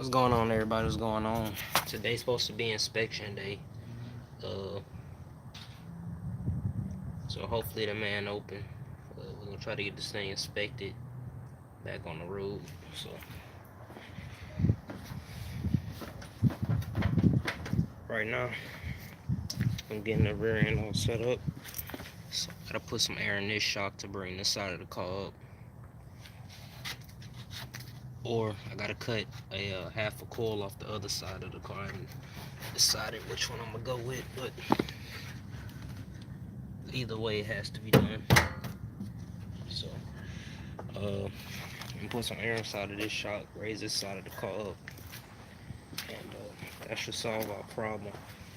What's going on, everybody? What's going on? Today's supposed to be inspection day. Uh, so hopefully the man open. We're gonna try to get this thing inspected back on the road. So right now, I'm getting the rear end all set up. So I gotta put some air in this shock to bring this side of the car up. Or I gotta cut a half a coil off the other side of the car and decided which one I'm gonna go with. But either way, it has to be done. So and put some air inside of this shock, raise this side of the car up, and that should solve our problem.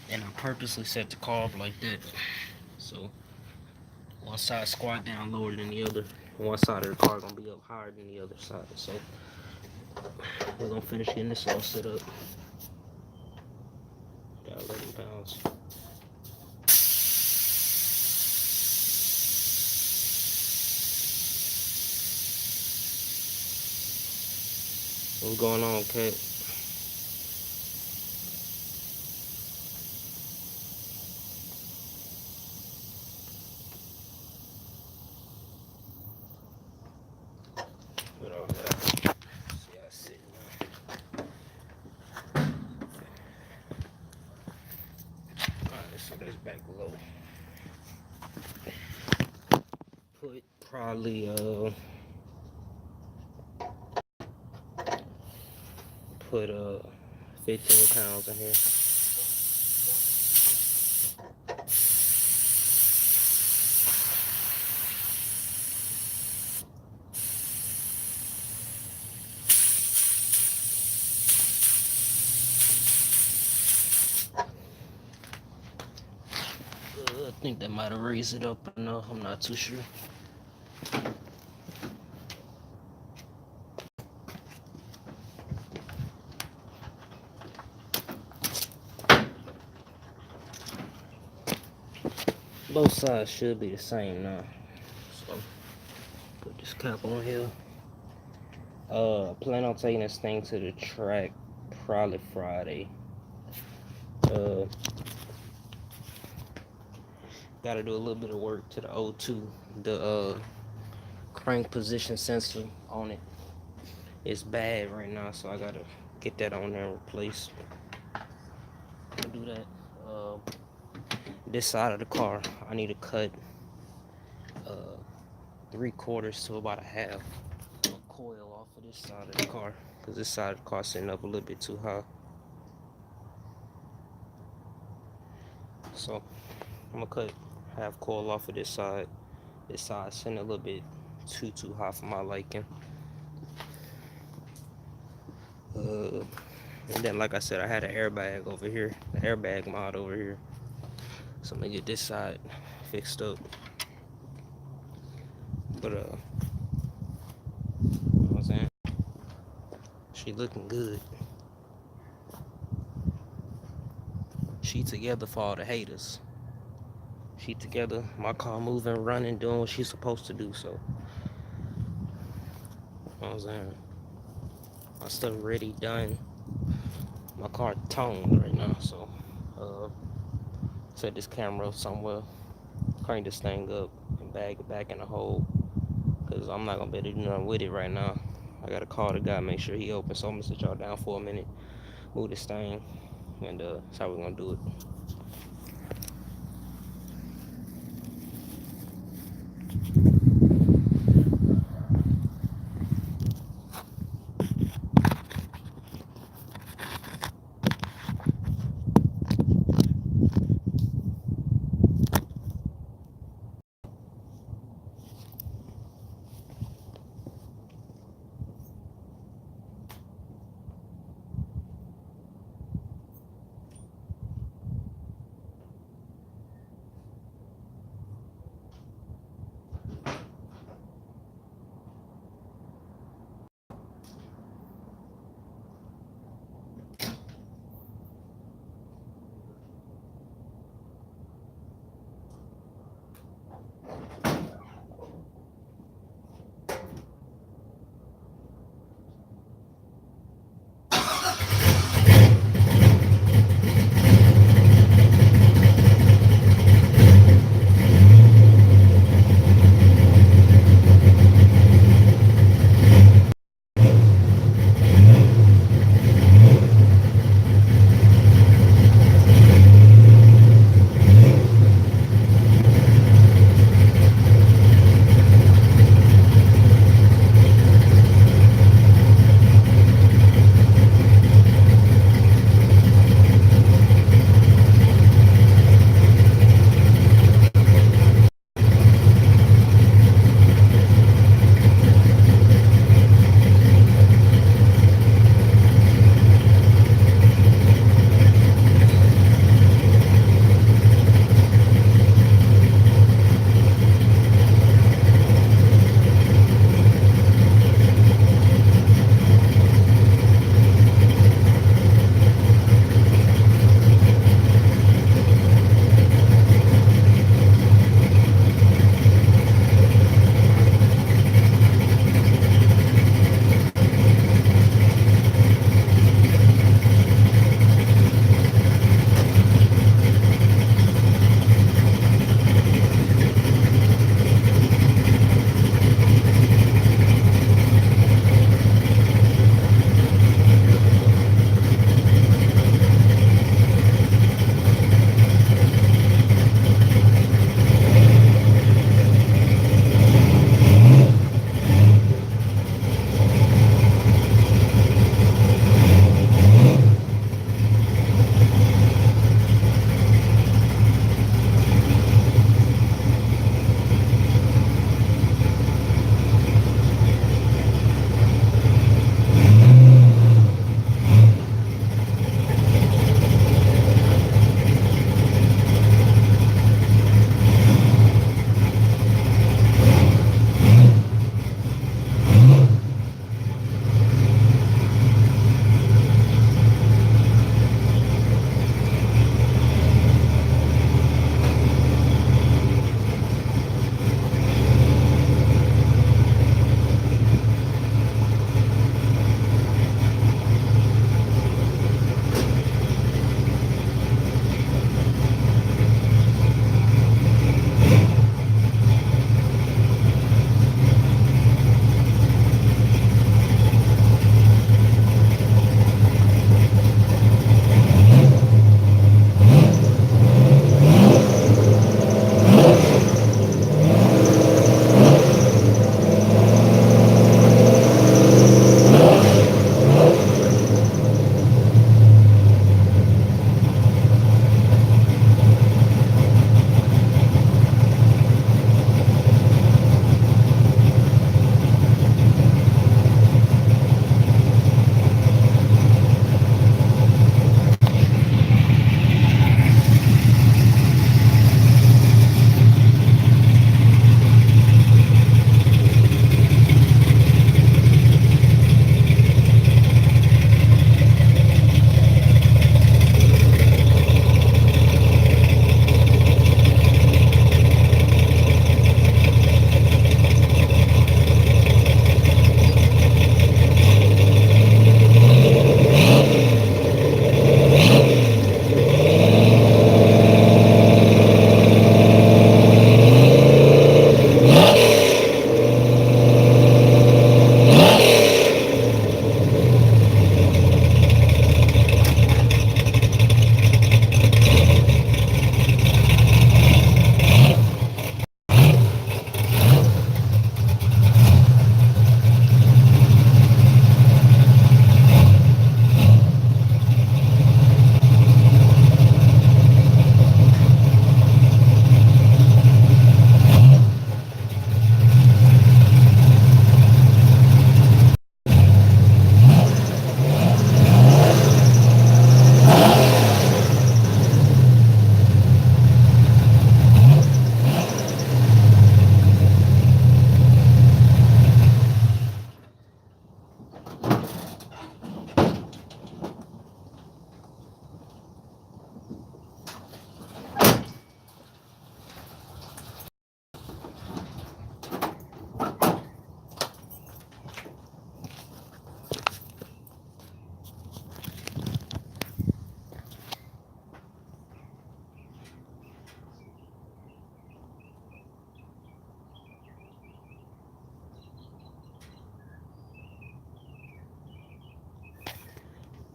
And I purposely set the car up like that, so one side squat down lower than the other. One side of the car gonna be up higher than the other side. So we're gonna finish getting this all set up. Got 11 pounds. What's going on, Kat? What all that? See how it's sitting now. Alright, so that's back low. Put probably 15 pounds in here. I think that might have raised it up enough. I'm not too sure. Both sides should be the same now. So put this cap on here. Plan on taking this thing to the track probably Friday. Gotta do a little bit of work to the O2. The crank position sensor on it is bad right now, so I gotta get that on there and replace. I'll do that. This side of the car, I need to cut 3/4 to about a half a coil off of this side of the car, because this side of the car sitting up a little bit too high. So I'm gonna cut half coil off of this side. This side sitting a little bit too high for my liking. And then, like I said, I had an airbag over here, the airbag mod over here. So I'm gonna get this side fixed up. But you know what I'm saying? She looking good. She together for all the haters. She together, my car moving, running, doing what she's supposed to do. So you know what I'm saying? My stuff ready, done. My car toned right now, so set this camera up somewhere, crank this thing up, and bag it back in the hole, because I'm not gonna be able to do nothing with it right now. I gotta call the guy, make sure he open. So I'm gonna sit y'all down for a minute, move this thing, and that's how we're gonna do it.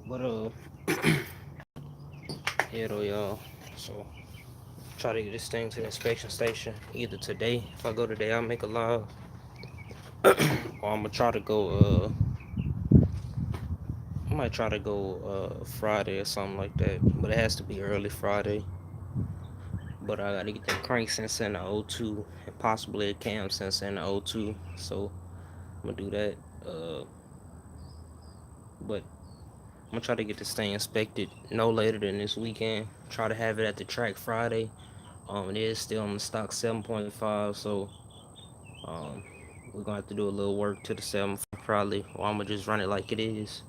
But yeah though, y'all. So try to get this thing to the inspection station either today. If I go today, I'll make a live, or I'm gonna try to go. I might try to go Friday or something like that, but it has to be early Friday. But I gotta get the crank sensor in the O2 and possibly a cam sensor in the O2. So I'm gonna do that. But I'm gonna try to get this thing inspected no later than this weekend. Try to have it at the track Friday. It is still on the stock 7.5, so um, we're gonna have to do a little work to the 7 probably, or I'm gonna just run it like it is.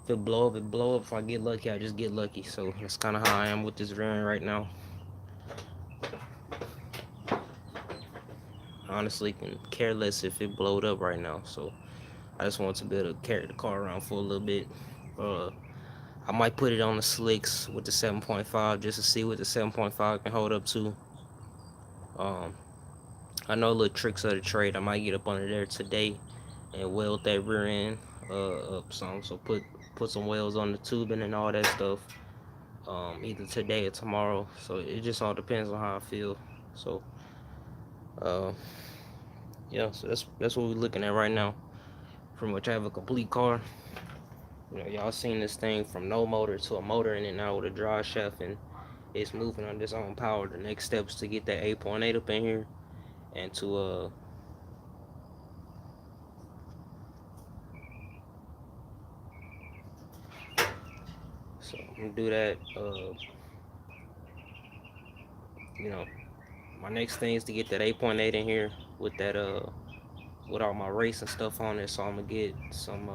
If it blow up, it blow up. If I get lucky, I just get lucky. So that's kind of how I am with this variant right now. Honestly, can care less if it blowed up right now. So I just want to be able to carry the car around for a little bit. I might put it on the slicks with the 7.5 just to see what the 7.5 can hold up to. I know little tricks of the trade. I might get up under there today and weld that rear end up some. So put some welds on the tubing and all that stuff. Either today or tomorrow. So it just all depends on how I feel. So yeah, so that's what we're looking at right now. Pretty much I have a complete car. You know, y'all seen this thing from no motor to a motor in it now with a drive shaft, and it's moving on its own power. The next steps to get that 8.8 up in here and to so I'm gonna do that. You know, my next thing is to get that 8.8 in here with that with all my racing stuff on it. So I'm gonna get some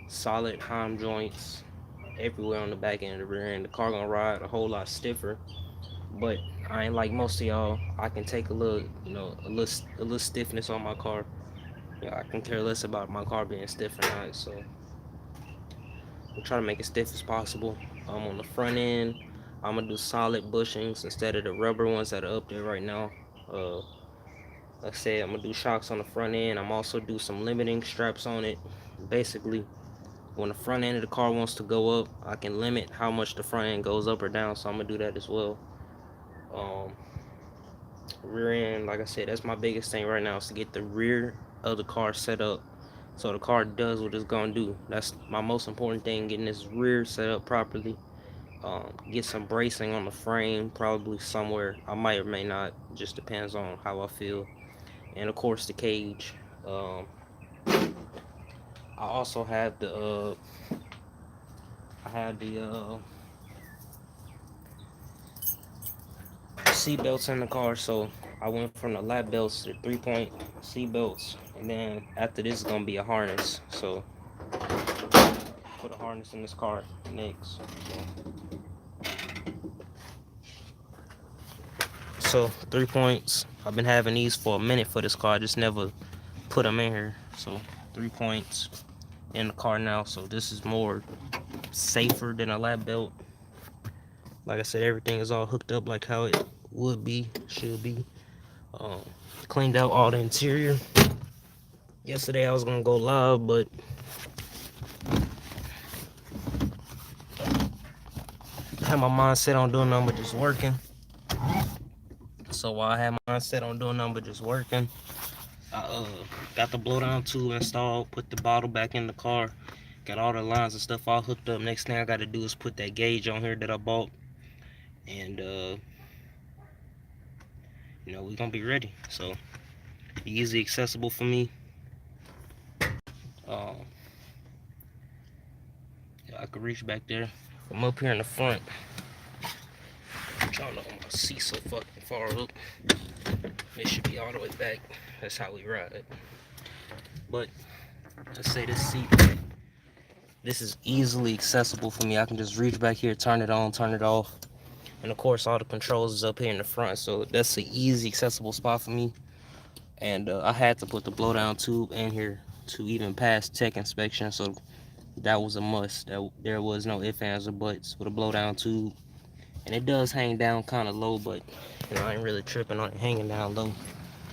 solid Heim joints everywhere on the back end of the rear end. The car gonna ride a whole lot stiffer, but I ain't like most of y'all. I can take a little, you know, a little stiffness on my car. You know, I can care less about my car being stiff or not. So I'm trying to make it stiff as possible. On the front end, I'm gonna do solid bushings instead of the rubber ones that are up there right now. Like I said, I'm gonna do shocks on the front end. I'm also do some limiting straps on it. Basically, when the front end of the car wants to go up, I can limit how much the front end goes up or down. So I'm gonna do that as well. Rear end, like I said, that's my biggest thing right now is to get the rear of the car set up so the car does what it's gonna do. That's my most important thing, getting this rear set up properly. Get some bracing on the frame, probably somewhere. I might or may not, just depends on how I feel. And of course the cage. I also have the seat belts in the car, so I went from the lap belts to 3-point seat belts, and then after this is gonna be a harness. So put a harness in this car next. So 3 points. I've been having these for a minute for this car. I just never put them in here. So 3 points in the car now. So this is more safer than a lap belt. Like I said, everything is all hooked up like how it would be, should be. Cleaned out all the interior. Yesterday I was gonna go live, but I had my mind set on doing nothing but just working. So while I had my mind set on doing nothing but just working, I got the blowdown tube installed, put the bottle back in the car, got all the lines and stuff all hooked up. Next thing I gotta do is put that gauge on here that I bought, and you know, we're gonna be ready. So easy accessible for me. I could reach back there from up here in the front. Y'all know my seat's so fucking far up. It should be all the way back. That's how we ride it. But let's say this seat, this is easily accessible for me. I can just reach back here, turn it on, turn it off. And of course, all the controls is up here in the front. So that's an easy accessible spot for me. And I had to put the blowdown tube in here to even pass tech inspection. So that was a must. There was no ifs, ands, or buts with a blowdown tube. And it does hang down kind of low, but you know, I ain't really tripping on it hanging down low.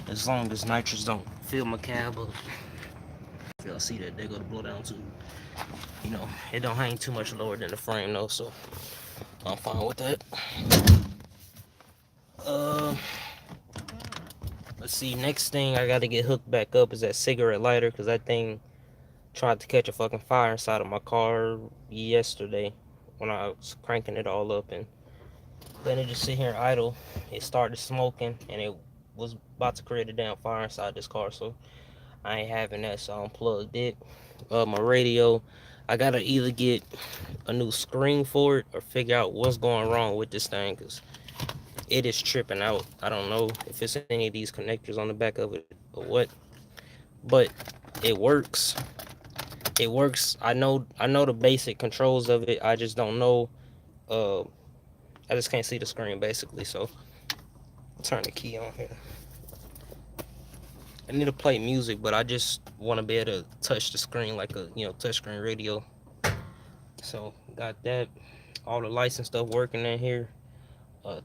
As long as nitrous don't fill my cab up. Y'all see that? There go the blowdown tube. You know, it don't hang too much lower than the frame though, so I'm fine with that. Um, let's see. Next thing I got to get hooked back up is that cigarette lighter, because that thing tried to catch a fucking fire inside of my car yesterday when I was cranking it all up, and then it just sit here idle. It started smoking, and it was about to create a damn fire inside this car, so I ain't having that, so I unplugged it. My radio, I gotta either get a new screen for it or figure out what's going wrong with this thing, because it is tripping out. I don't know if it's any of these connectors on the back of it or what, but it works. It works. I know the basic controls of it. I just don't know. Uh, I just can't see the screen basically. So turn the key on here. I need to play music, but I just want to be able to touch the screen like a touchscreen radio. So got that. All the lights and stuff working in here.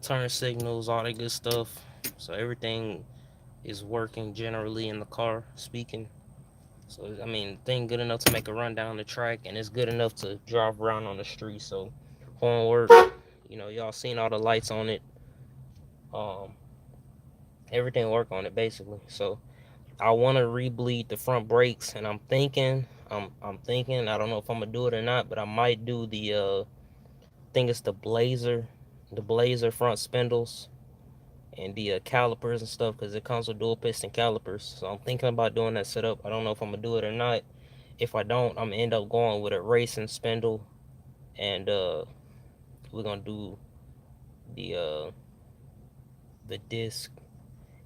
Turn signals, all that good stuff. So everything is working generally in the car. Speaking. So I mean, thing good enough to make a run down the track, and it's good enough to drive around on the street. So horn work. Y'all seen all the lights on it. Um, Everything work on it basically. So I want to re-bleed the front brakes, and I'm thinking. I don't know if I'm gonna do it or not, but I might do the I think it's the Blazer front spindles and the calipers and stuff, because it comes with dual piston calipers. So I'm thinking about doing that setup. I don't know if I'm gonna do it or not. If I don't, I'm gonna end up going with a racing spindle, and we're gonna do the uh the disc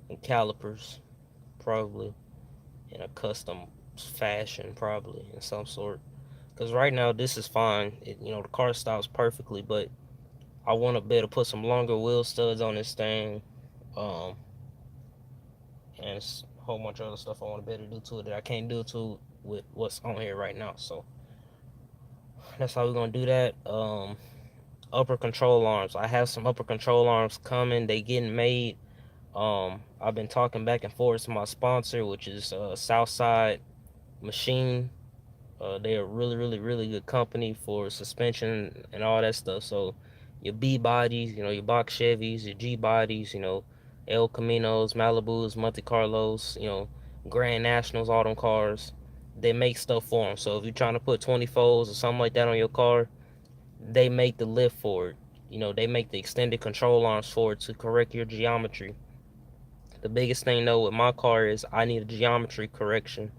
and calipers probably in a custom fashion, probably in some sort. Because right now this is fine. The car stops perfectly, but I want to be able to put some longer wheel studs on this thing, um, and it's a whole bunch of other stuff I want to be able to do to it that I can't do to with what's on here right now. So that's how we're gonna do that. Upper control arms. I have some upper control arms coming. They getting made. I've been talking back and forth to my sponsor, which is Southside Machine. They're a really, really, really good company for suspension and all that stuff. So your B bodies, your box Chevys, your G bodies, El Caminos, Malibus, Monte Carlos, Grand Nationals, all them cars. They make stuff for them. So if you're trying to put 20 folds or something like that on your car, they make the lift for it. They make the extended control arms for it to correct your geometry. The biggest thing though with my car is I need a geometry correction,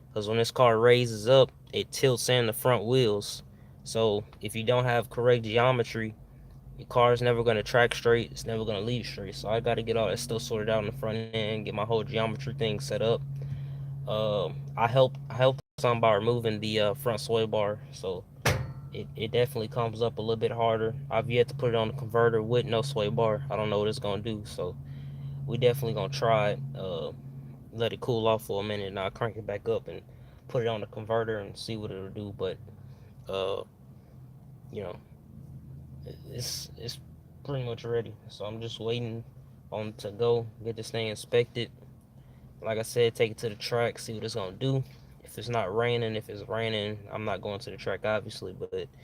because when this car raises up, it tilts in the front wheels. So if you don't have correct geometry, your car is never going to track straight. It's never going to lead straight. So I got to get all that stuff sorted out in the front end, get my whole geometry thing set up. I helped some by removing the front sway bar, so it definitely comes up a little bit harder. I've yet to put it on the converter with no sway bar. I don't know what it's gonna do, so we definitely gonna try it. Let it cool off for a minute, and I'll crank it back up and put it on the converter and see what it'll do. But uh, you know, it's pretty much ready. So I'm just waiting on to go get this thing inspected. Like I said, take it to the track, see what it's gonna do. If it's not raining, if it's raining, I'm not going to the track obviously, but